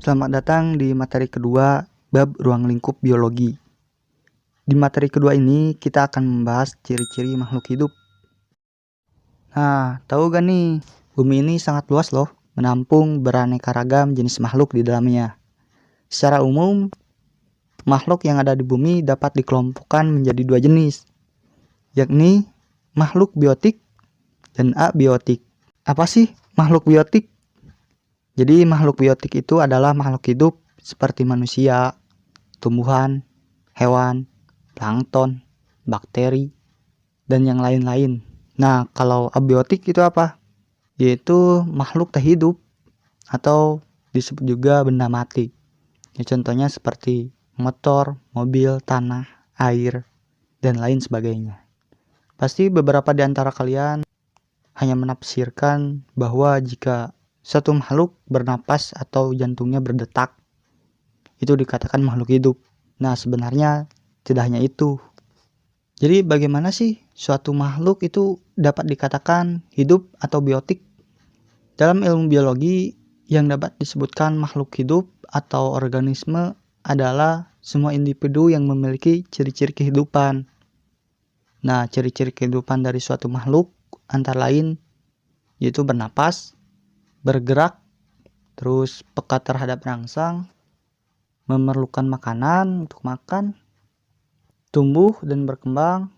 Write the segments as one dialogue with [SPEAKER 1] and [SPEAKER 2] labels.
[SPEAKER 1] Selamat datang di materi kedua bab ruang lingkup biologi. Di materi kedua ini kita akan membahas ciri-ciri makhluk hidup. Nah, tahu gak nih, bumi ini sangat luas loh, menampung beraneka ragam jenis makhluk di dalamnya. Secara umum, makhluk yang ada di bumi dapat dikelompokkan menjadi dua jenis, yakni makhluk biotik dan abiotik. Apa sih makhluk biotik? Jadi makhluk biotik itu adalah makhluk hidup seperti manusia, tumbuhan, hewan, plankton, bakteri, dan yang lain-lain. Nah, kalau abiotik itu apa? Yaitu makhluk tak hidup atau disebut juga benda mati. Ya, contohnya seperti motor, mobil, tanah, air, dan lain sebagainya. Pasti beberapa di antara kalian hanya menafsirkan bahwa jika suatu makhluk bernapas atau jantungnya berdetak, itu dikatakan makhluk hidup. Nah, sebenarnya tidak hanya itu. Jadi bagaimana sih suatu makhluk itu dapat dikatakan hidup atau biotik? Dalam ilmu biologi, yang dapat disebutkan makhluk hidup atau organisme adalah semua individu yang memiliki ciri-ciri kehidupan. Nah, ciri-ciri kehidupan dari suatu makhluk antara lain yaitu bernapas, bergerak, terus peka terhadap rangsang, memerlukan makanan untuk makan, tumbuh dan berkembang,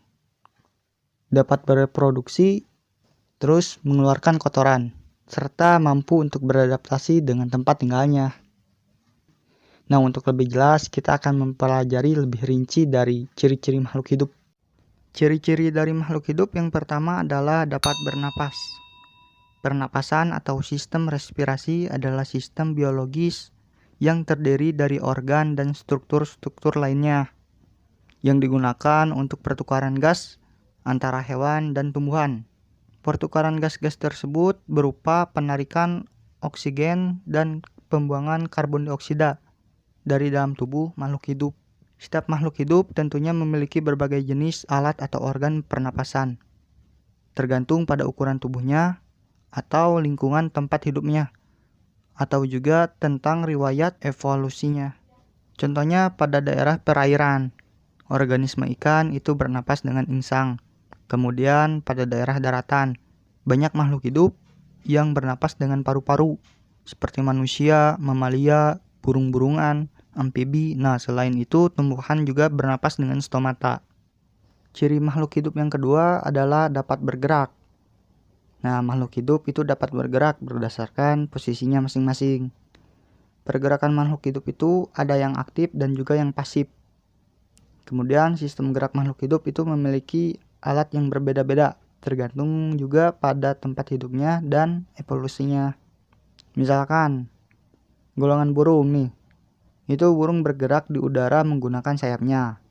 [SPEAKER 1] dapat bereproduksi, terus mengeluarkan kotoran, serta mampu untuk beradaptasi dengan tempat tinggalnya. Nah, untuk lebih jelas, kita akan mempelajari lebih rinci dari ciri-ciri makhluk hidup. Ciri-ciri dari makhluk hidup yang pertama adalah dapat bernapas. Pernapasan atau sistem respirasi adalah sistem biologis yang terdiri dari organ dan struktur-struktur lainnya yang digunakan untuk pertukaran gas antara hewan dan tumbuhan. Pertukaran gas-gas tersebut berupa penarikan oksigen dan pembuangan karbon dioksida dari dalam tubuh makhluk hidup. Setiap makhluk hidup tentunya memiliki berbagai jenis alat atau organ pernapasan, tergantung pada ukuran tubuhnya atau lingkungan tempat hidupnya, atau juga tentang riwayat evolusinya. Contohnya pada daerah perairan, organisme ikan itu bernapas dengan insang. Kemudian pada daerah daratan, banyak makhluk hidup yang bernapas dengan paru-paru, seperti manusia, mamalia, burung-burungan, amfibi. Nah, selain itu tumbuhan juga bernapas dengan stomata. Ciri makhluk hidup yang kedua adalah dapat bergerak. Nah, makhluk hidup itu dapat bergerak berdasarkan posisinya masing-masing. Pergerakan makhluk hidup itu ada yang aktif dan juga yang pasif. Kemudian sistem gerak makhluk hidup itu memiliki alat yang berbeda-beda, tergantung juga pada tempat hidupnya dan evolusinya. Misalkan, golongan burung nih, itu burung bergerak di udara menggunakan sayapnya.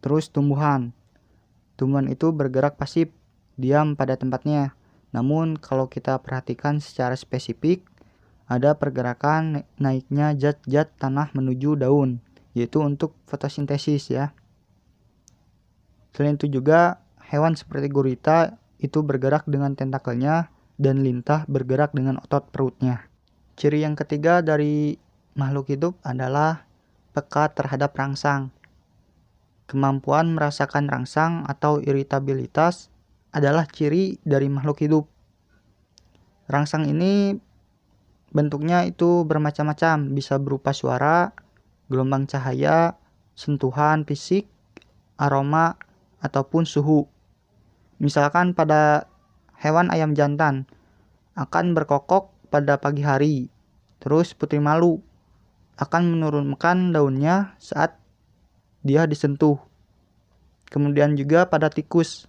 [SPEAKER 1] Terus tumbuhan itu bergerak pasif, diam pada tempatnya. Namun kalau kita perhatikan secara spesifik, ada pergerakan naiknya zat-zat tanah menuju daun, yaitu untuk fotosintesis ya. Selain itu juga hewan seperti gurita itu bergerak dengan tentakelnya dan lintah bergerak dengan otot perutnya. Ciri yang ketiga dari makhluk hidup adalah peka terhadap rangsang. Kemampuan merasakan rangsang atau iritabilitas adalah ciri dari makhluk hidup. Rangsang ini bentuknya itu bermacam-macam, bisa berupa suara, gelombang cahaya, sentuhan fisik, aroma, ataupun suhu. Misalkan pada hewan ayam jantan akan berkokok pada pagi hari, terus putri malu akan menurunkan daunnya saat dia disentuh. Kemudian juga pada tikus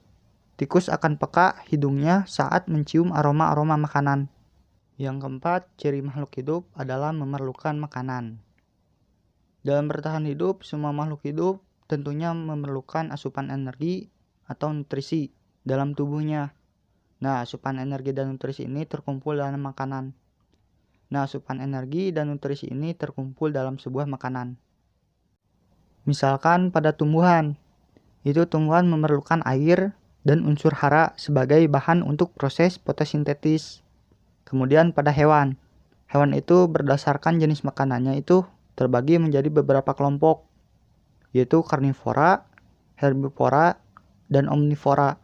[SPEAKER 1] akan peka hidungnya saat mencium aroma-aroma makanan. Yang keempat, ciri makhluk hidup adalah memerlukan makanan. Dalam bertahan hidup, semua makhluk hidup tentunya memerlukan asupan energi atau nutrisi dalam tubuhnya. Nah, asupan energi dan nutrisi ini terkumpul dalam makanan. Nah, asupan energi dan nutrisi ini terkumpul dalam sebuah makanan. Misalkan pada tumbuhan, itu tumbuhan memerlukan air dan unsur hara sebagai bahan untuk proses fotosintesis. Kemudian pada hewan, Hewan itu berdasarkan jenis makanannya itu terbagi menjadi beberapa kelompok, yaitu karnivora, herbivora, dan omnivora.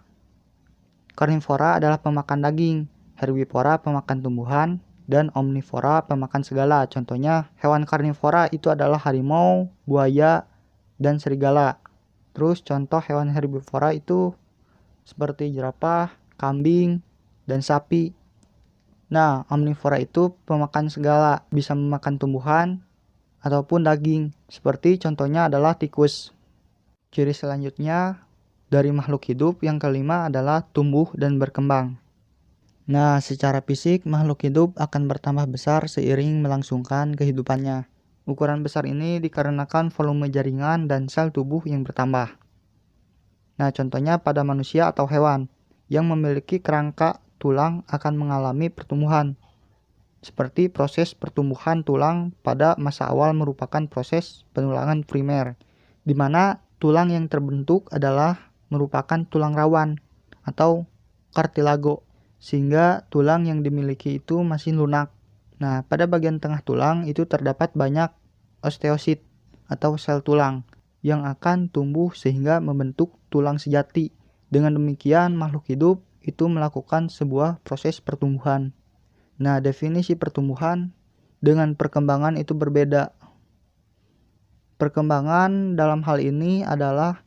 [SPEAKER 1] Karnivora adalah pemakan daging, herbivora pemakan tumbuhan, dan omnivora pemakan segala. Contohnya hewan karnivora itu adalah harimau, buaya, dan serigala. Terus contoh hewan herbivora itu seperti jerapah, kambing, dan sapi. Nah, omnivora itu pemakan segala, bisa memakan tumbuhan ataupun daging. Seperti contohnya adalah tikus. Ciri selanjutnya dari makhluk hidup yang kelima adalah tumbuh dan berkembang. Nah, secara fisik makhluk hidup akan bertambah besar seiring melangsungkan kehidupannya. Ukuran besar ini dikarenakan volume jaringan dan sel tubuh yang bertambah. Nah, contohnya pada manusia atau hewan yang memiliki kerangka tulang akan mengalami pertumbuhan. Seperti proses pertumbuhan tulang pada masa awal merupakan proses penulangan primer, di mana tulang yang terbentuk adalah merupakan tulang rawan atau kartilago, sehingga tulang yang dimiliki itu masih lunak. Nah, pada bagian tengah tulang itu terdapat banyak osteosit atau sel tulang yang akan tumbuh sehingga membentuk tulang sejati. Dengan demikian, makhluk hidup itu melakukan sebuah proses pertumbuhan. Nah, definisi pertumbuhan dengan perkembangan itu berbeda. Perkembangan dalam hal ini adalah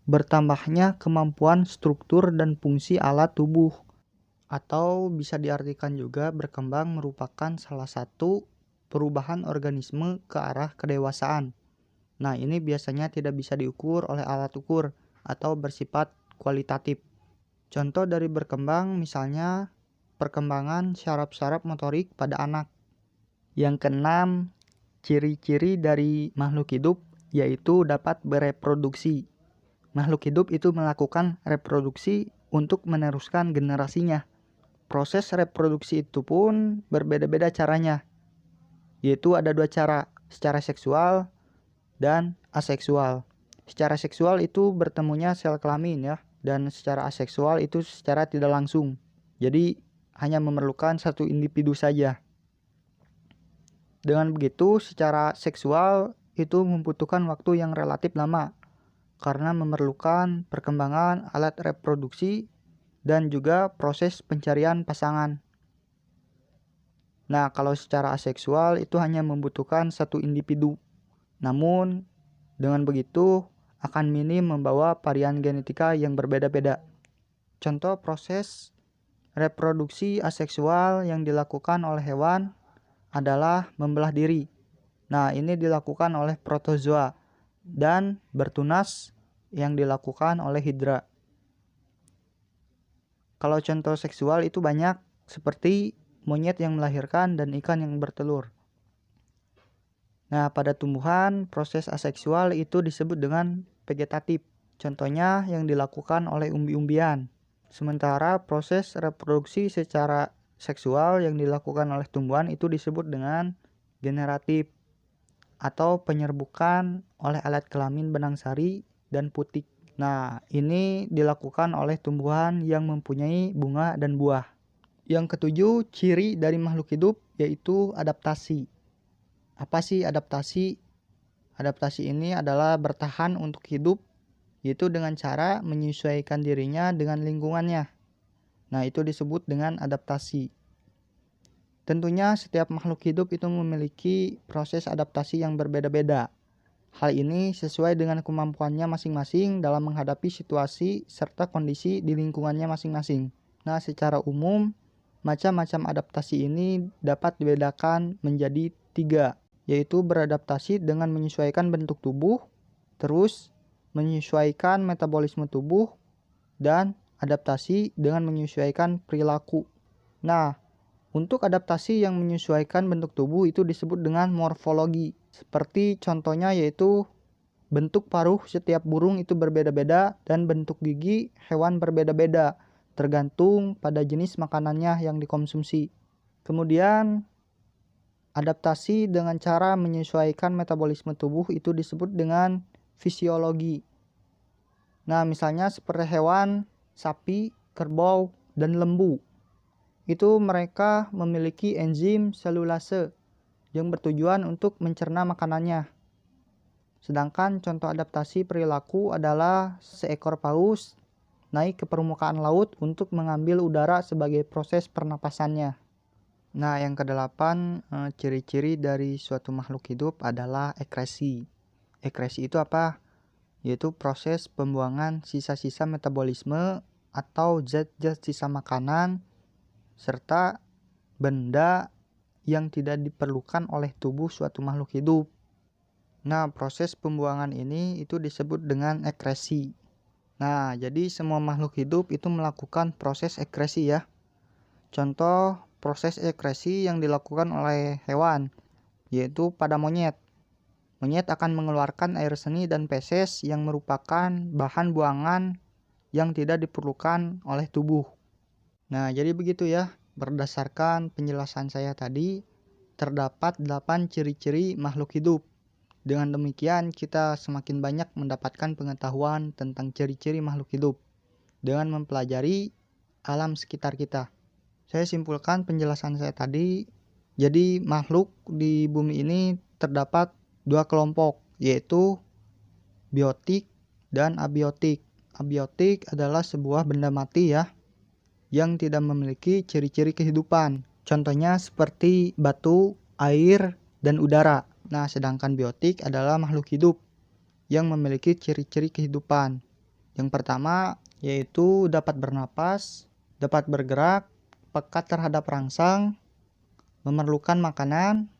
[SPEAKER 1] bertambahnya kemampuan struktur dan fungsi alat tubuh, atau bisa diartikan juga berkembang merupakan salah satu perubahan organisme ke arah kedewasaan. Nah, ini biasanya tidak bisa diukur oleh alat ukur atau bersifat kualitatif. Contoh dari berkembang misalnya perkembangan syaraf-syaraf motorik pada anak. Yang keenam, ciri-ciri dari makhluk hidup yaitu dapat bereproduksi. Makhluk hidup itu melakukan reproduksi untuk meneruskan generasinya. Proses reproduksi itu pun berbeda-beda caranya, yaitu ada dua cara, secara seksual dan aseksual. Secara seksual itu bertemunya sel kelamin ya, dan secara aseksual itu secara tidak langsung. Jadi hanya memerlukan satu individu saja. Dengan begitu, secara seksual itu membutuhkan waktu yang relatif lama karena memerlukan perkembangan alat reproduksi dan juga proses pencarian pasangan. Nah, kalau secara aseksual itu hanya membutuhkan satu individu. Namun, dengan begitu akan minim membawa varian genetika yang berbeda-beda. Contoh proses reproduksi aseksual yang dilakukan oleh hewan adalah membelah diri. Nah, ini dilakukan oleh protozoa dan bertunas yang dilakukan oleh hidra. Kalau contoh seksual itu banyak, seperti monyet yang melahirkan dan ikan yang bertelur. Nah, pada tumbuhan, proses aseksual itu disebut dengan vegetatif. Contohnya yang dilakukan oleh umbi-umbian. Sementara proses reproduksi secara seksual yang dilakukan oleh tumbuhan itu disebut dengan generatif atau penyerbukan oleh alat kelamin benang sari dan putik. Nah, ini dilakukan oleh tumbuhan yang mempunyai bunga dan buah. Yang ketujuh, ciri dari makhluk hidup yaitu adaptasi. Apa sih adaptasi? Adaptasi ini adalah bertahan untuk hidup, yaitu dengan cara menyesuaikan dirinya dengan lingkungannya. Nah, itu disebut dengan adaptasi. Tentunya setiap makhluk hidup itu memiliki proses adaptasi yang berbeda-beda. Hal ini sesuai dengan kemampuannya masing-masing dalam menghadapi situasi serta kondisi di lingkungannya masing-masing. Nah, secara umum, macam-macam adaptasi ini dapat dibedakan menjadi 3, yaitu beradaptasi dengan menyesuaikan bentuk tubuh, terus menyesuaikan metabolisme tubuh, dan adaptasi dengan menyesuaikan perilaku. Nah, untuk adaptasi yang menyesuaikan bentuk tubuh itu disebut dengan morfologi. Seperti contohnya yaitu bentuk paruh setiap burung itu berbeda-beda dan bentuk gigi hewan berbeda-beda, tergantung pada jenis makanannya yang dikonsumsi. Kemudian adaptasi dengan cara menyesuaikan metabolisme tubuh itu disebut dengan fisiologi. Nah, misalnya seperti hewan, sapi, kerbau, dan lembu. itu mereka memiliki enzim selulase yang bertujuan untuk mencerna makanannya. Sedangkan contoh adaptasi perilaku adalah seekor paus naik ke permukaan laut untuk mengambil udara sebagai proses pernapasannya. Nah, yang kedelapan, ciri-ciri dari suatu makhluk hidup adalah ekresi. Ekresi itu apa? Yaitu proses pembuangan sisa-sisa metabolisme atau zat-zat sisa makanan serta benda yang tidak diperlukan oleh tubuh suatu makhluk hidup. Nah, proses pembuangan ini itu disebut dengan ekresi. Nah, jadi semua makhluk hidup itu melakukan proses ekresi ya. Contoh proses ekresi yang dilakukan oleh hewan, yaitu pada monyet. Monyet akan mengeluarkan air seni dan feses yang merupakan bahan buangan yang tidak diperlukan oleh tubuh. Nah, jadi begitu ya. Berdasarkan penjelasan saya tadi, terdapat 8 ciri-ciri makhluk hidup. Dengan demikian, kita semakin banyak mendapatkan pengetahuan tentang ciri-ciri makhluk hidup dengan mempelajari alam sekitar kita. Saya simpulkan penjelasan saya tadi, jadi makhluk di bumi ini terdapat 2 kelompok, yaitu biotik dan abiotik. Abiotik adalah sebuah benda mati ya, yang tidak memiliki ciri-ciri kehidupan. Contohnya seperti batu, air, dan udara. Nah, sedangkan biotik adalah makhluk hidup yang memiliki ciri-ciri kehidupan. Yang pertama yaitu dapat bernapas, dapat bergerak, pekat terhadap rangsang, memerlukan makanan,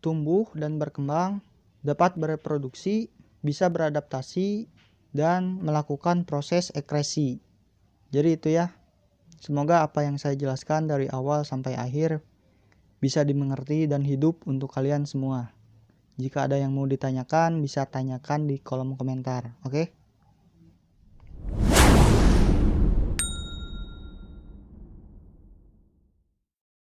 [SPEAKER 1] tumbuh dan berkembang, dapat bereproduksi, bisa beradaptasi, dan melakukan proses ekresi. Jadi itu ya. Semoga apa yang saya jelaskan dari awal sampai akhir bisa dimengerti dan hidup untuk kalian semua. Jika ada yang mau ditanyakan, bisa tanyakan di kolom komentar. Oke?